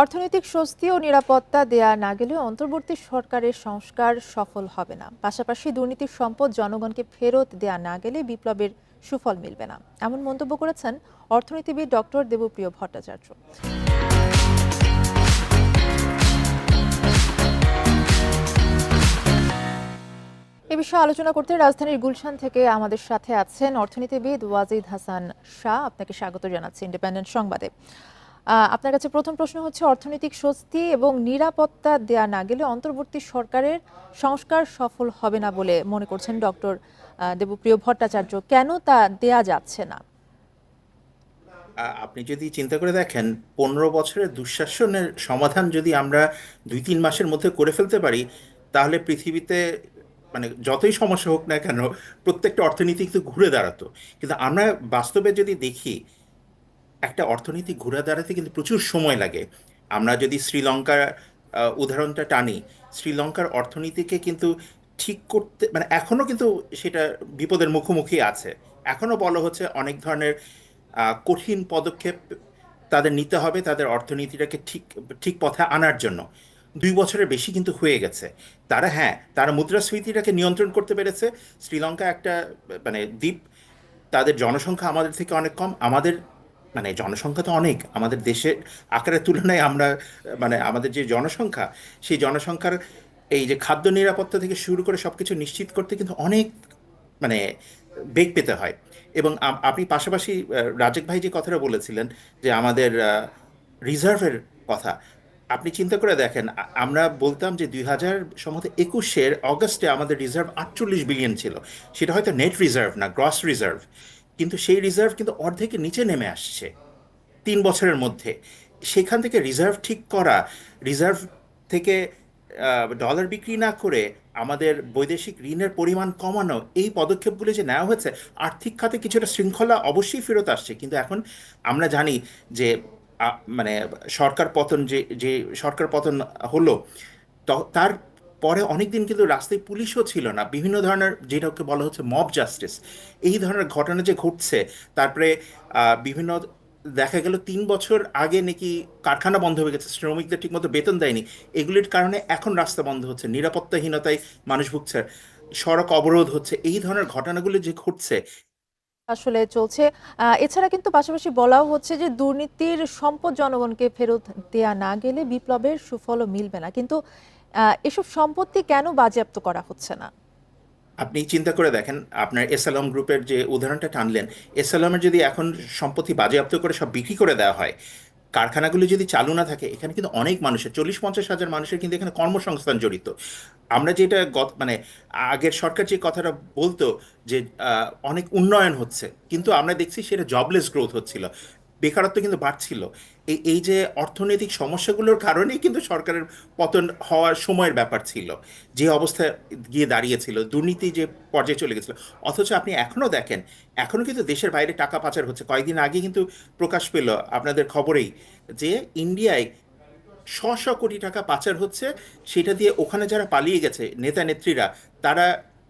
অর্থনৈতিক স্বস্তি ও নিরাপত্তা দেয়া না গেলে অন্তর্বর্তী সরকারের সংস্কার সফল হবে না। পাশাপাশি দুর্নীতির সম্পদ জনগণকে ফেরত দেয়া না গেলে বিপ্লবের সুফল মিলবে না, এমন মন্তব্য করেছেন অর্থনীতিবিদ ডক্টর দেবপ্রিয় ভট্টাচার্য। এ বিষয়ে আলোচনা করতে রাজধানীর গুলশান থেকে আমাদের সাথে আছেন অর্থনীতিবিদ ওয়াজিদ হাসান শাহ। আপনাকে স্বাগত জানাচ্ছি ইন্ডিপেন্ডেন্ট সংবাদে। আপনার কাছে প্রথম প্রশ্ন হচ্ছে, অর্থনৈতিক স্বস্তি এবং নিরাপত্তা দেয়া না গেলে অন্তর্বর্তী সরকারের সংস্কার সফল হবে না বলে মনে করছেন ডক্টর দেবপ্রিয় ভট্টাচার্য। কেন তা দেয়া যাচ্ছে না? আপনি যদি চিন্তা করে দেখেন, 15 বছরের দুঃশাসনের সমাধান যদি আমরা 2-3 মাসের মধ্যে করে ফেলতে পারি, তাহলে পৃথিবীতে মানে যতই সমস্যা হোক না কেন, প্রত্যেকটা অর্থনীতি কিন্তু ঘুরে দাঁড়াতো। কিন্তু আমরা বাস্তবে যদি দেখি, একটা অর্থনীতি ঘুরে দাঁড়াতে কিন্তু প্রচুর সময় লাগে। আমরা যদি শ্রীলঙ্কার উদাহরণটা টানি, শ্রীলঙ্কার অর্থনীতিকে কিন্তু ঠিক করতে মানে এখনো কিন্তু সেটা বিপদের মুখোমুখি আছে। এখনো বলা হচ্ছে অনেক ধরনের কঠিন পদক্ষেপ তাদের নিতে হবে তাদের অর্থনীতিটাকে ঠিক ঠিক পথে আনার জন্য। 2 বছরের বেশি কিন্তু হয়ে গেছে। তারা মুদ্রাস্ফীতিটাকে নিয়ন্ত্রণ করতে পেরেছে। শ্রীলঙ্কা একটা মানে দ্বীপ, তাদের জনসংখ্যা আমাদের থেকে অনেক কম। আমাদের মানে জনসংখ্যা তো অনেক, আমাদের দেশের আকারের তুলনায় আমরা মানে আমাদের যে জনসংখ্যা, সেই জনসংখ্যার এই যে খাদ্য নিরাপত্তা থেকে শুরু করে সবকিছু নিশ্চিত করতে কিন্তু অনেক মানে বেগ পেতে হয়। এবং আপনি পাশাপাশি রাজেক ভাই যে কথাটা বলেছিলেন যে আমাদের রিজার্ভের কথা, আপনি চিন্তা করে দেখেন, আমরা বলতাম যে 2021-এর অগস্টে আমাদের রিজার্ভ 48 বিলিয়ন ছিল। সেটা হয়তো নেট রিজার্ভ না, গ্রস রিজার্ভ। কিন্তু সেই রিজার্ভ কিন্তু অর্ধেকের নিচে নেমে আসছে 3 বছরের মধ্যে। সেখান থেকে রিজার্ভ ঠিক করা, রিজার্ভ থেকে ডলার বিক্রি না করে আমাদের বৈদেশিক ঋণের পরিমাণ কমানো, এই পদক্ষেপগুলো যে নেওয়া হয়েছে, আর্থিক খাতে কিছুটা শৃঙ্খলা অবশ্যই ফেরত আসছে। কিন্তু এখন আমরা জানি যে মানে সরকার পতন যে যে সরকার পতন হলো, তার পরে অনেকদিন কিন্তু রাস্তায় পুলিশও ছিল না। বিভিন্ন ধরনের, যেটাকে বলা হচ্ছে মব জাস্টিস, এই ধরনের ঘটনা যে ঘটছে। তারপরে বিভিন্ন দেখা গেল 3 বছর আগে নাকি কারখানা বন্ধ হয়ে গেছে, শ্রমিকদের ঠিকমতো বেতন দেয়নি। এগুলির কারণে এখন রাস্তা বন্ধ হচ্ছে, নিরাপত্তাহীনতায় মানুষ ভুগছে, সড়ক অবরোধ হচ্ছে। এই ধরনের ঘটনাগুলো যে ঘটছে। আসলে চলছে। এছাড়া কিন্তু পাশাপাশি বলাও হচ্ছে যে দুর্নীতির সম্পদ জনগণকে ফেরত দেয়া না গেলে বিপ্লবের সুফলও মিলবে না। কিন্তু এসব সম্পত্তি কেন বাজেয়াপ্ত করা হচ্ছে না? আপনি চিন্তা করে দেখেন, আপনার এসএলএম গ্রুপের যে উদাহরণটা টানলেন, এসএলএমের যদি এখন সম্পত্তি বাজেয়াপ্ত করে সব বিক্রি করে দেওয়া হয়, কারখানাগুলো যদি চালু না থাকে, এখানে কিন্তু অনেক মানুষের, 40-50 হাজার মানুষের কিন্তু এখানে কর্মসংস্থান জড়িত। আমরা যেটা মানে আগের সরকার যে কথাটা বলতো যে অনেক উন্নয়ন হচ্ছে, কিন্তু আমরা দেখছি সেটা জবলেস গ্রোথ হচ্ছিল, বেকারত্ব কিন্তু বাড়ছিল। এই এই যে অর্থনৈতিক সমস্যাগুলোর কারণেই কিন্তু সরকারের পতন হওয়ার সময়ের ব্যাপার ছিল, যে অবস্থায় গিয়ে দাঁড়িয়েছিল, দুর্নীতি যে পর্যায়ে চলে গেছিল। অথচ আপনি এখনো দেখেন, এখনো কিন্তু দেশের বাইরে টাকা পাচার হচ্ছে। কয়েকদিন আগে কিন্তু প্রকাশ পেল আপনাদের খবরেই যে ইন্ডিয়ায় শ শ কোটি টাকা পাচার হচ্ছে। সেটা দিয়ে ওখানে যারা পালিয়ে গেছে নেতা নেত্রীরা, তারা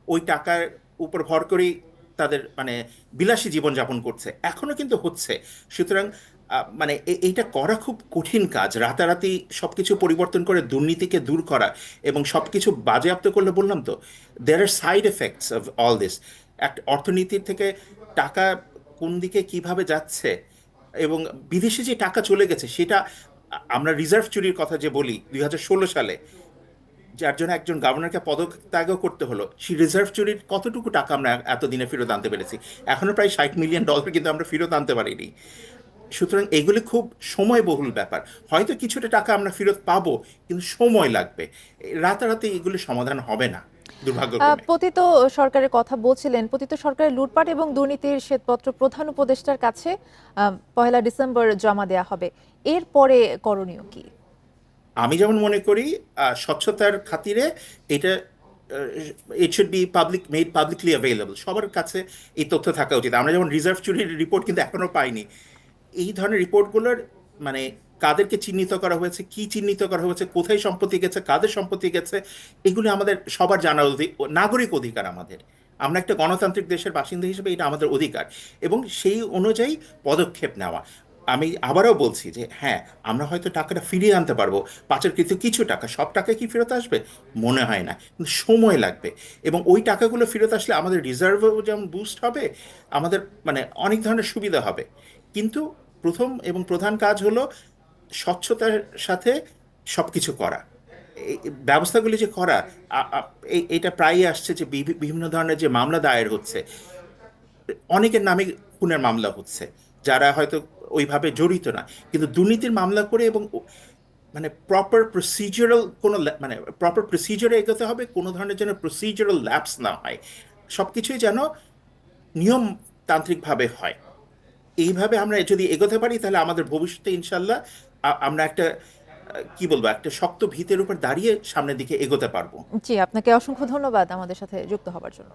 ওই টাকার উপর ভর করেই তাদের মানে বিলাসী জীবনযাপন করছে, এখনো কিন্তু হচ্ছে। সুতরাং মানে এইটা করা খুব কঠিন কাজ, রাতারাতি সবকিছু পরিবর্তন করে দুর্নীতিকে দূর করা এবং সবকিছু বাজেয়াপ্ত করলে, বললাম তো, there are side effects of all this. একটা অর্থনীতির থেকে টাকা কোন দিকে কিভাবে যাচ্ছে, এবং বিদেশে যে টাকা চলে গেছে সেটা, আমরা রিজার্ভ চুরির কথা যে বলি 2016 সালে, যার জন্য একজন গভর্নরকে পদত্যাগও করতে হলো, সেই রিজার্ভ চুরির কতটুকু টাকা আমরা এতদিনে ফেরত আনতে পেরেছি? এখনো প্রায় $60 মিলিয়ন কিন্তু আমরা ফেরত আনতে পারিনি। সুতরাং এগুলি খুব সময়বহুল ব্যাপার। হয়তো কিছুটা টাকা আমরা ফেরত পাবো, কিন্তু সময় লাগবে। রাতারাতি এগুলি সমাধান হবে না, দুর্ভাগ্যক্রমে। পতিত সরকারের কথা বলছিলেন। পতিত সরকারের লুটপাট এবং দুর্নীতির শ্বেতপত্র প্রধান উপদেষ্টার কাছে 1 ডিসেম্বর জমা দেয়া হবে। এরপরে করণীয় কি? আমি যেমন মনে করি, স্বচ্ছতার খাতিরে এটা it should be made publicly available, সবার কাছে এই তথ্য থাকা উচিত। আমরা যেমন রিজার্ভ চুরির রিপোর্ট কিন্তু এখনো পাইনি। এই ধরনের রিপোর্টগুলোর মানে কাদেরকে চিহ্নিত করা হয়েছে, কি চিহ্নিত করা হয়েছে, কোথায় সম্পত্তি গেছে, কাদের সম্পত্তি গেছে, এগুলো আমাদের সবার জানা নাগরিক অধিকার আমাদের। আমরা একটা গণতান্ত্রিক দেশের বাসিন্দা হিসেবে এটা আমাদের অধিকার, এবং সেই অনুযায়ী পদক্ষেপ নেওয়া। আমি আবারও বলছি যে হ্যাঁ, আমরা হয়তো টাকাটা ফিরিয়ে আনতে পারবো, পাচার কিন্তু কিছু টাকা, সব টাকা কি ফেরত আসবে? মনে হয় না, কিন্তু সময় লাগবে। এবং ওই টাকাগুলো ফেরত আসলে আমাদের রিজার্ভও যেমন বুস্ট হবে, আমাদের মানে অনেক ধরনের সুবিধা হবে। কিন্তু প্রথম এবং প্রধান কাজ হলো স্বচ্ছতার সাথে সবকিছু করা, এই ব্যবস্থাগুলি যে করা। এটা প্রায়ই আসছে যে বিভিন্ন ধরনের যে মামলা দায়ের হচ্ছে, অনেকের নামে খুনের মামলা হচ্ছে, যারা হয়তো ওইভাবে জড়িত না, কিন্তু দুর্নীতির মামলা করে। এবং মানে প্রপার প্রসিজারাল কোনো মানে প্রপার প্রসিজারে এগোতে হবে, কোনো ধরনের যেন প্রসিজারাল ল্যাপস না হয়, সবকিছুই যেন নিয়মতান্ত্রিকভাবে হয়। এইভাবে আমরা যদি এগোতে পারি, তাহলে আমাদের ভবিষ্যতে ইনশাল্লাহ আমরা একটা কি বলবো, একটা শক্ত ভিতের উপর দাঁড়িয়ে সামনের দিকে এগোতে পারবো। জি, আপনাকে অসংখ্য ধন্যবাদ আমাদের সাথে যুক্ত হবার জন্য।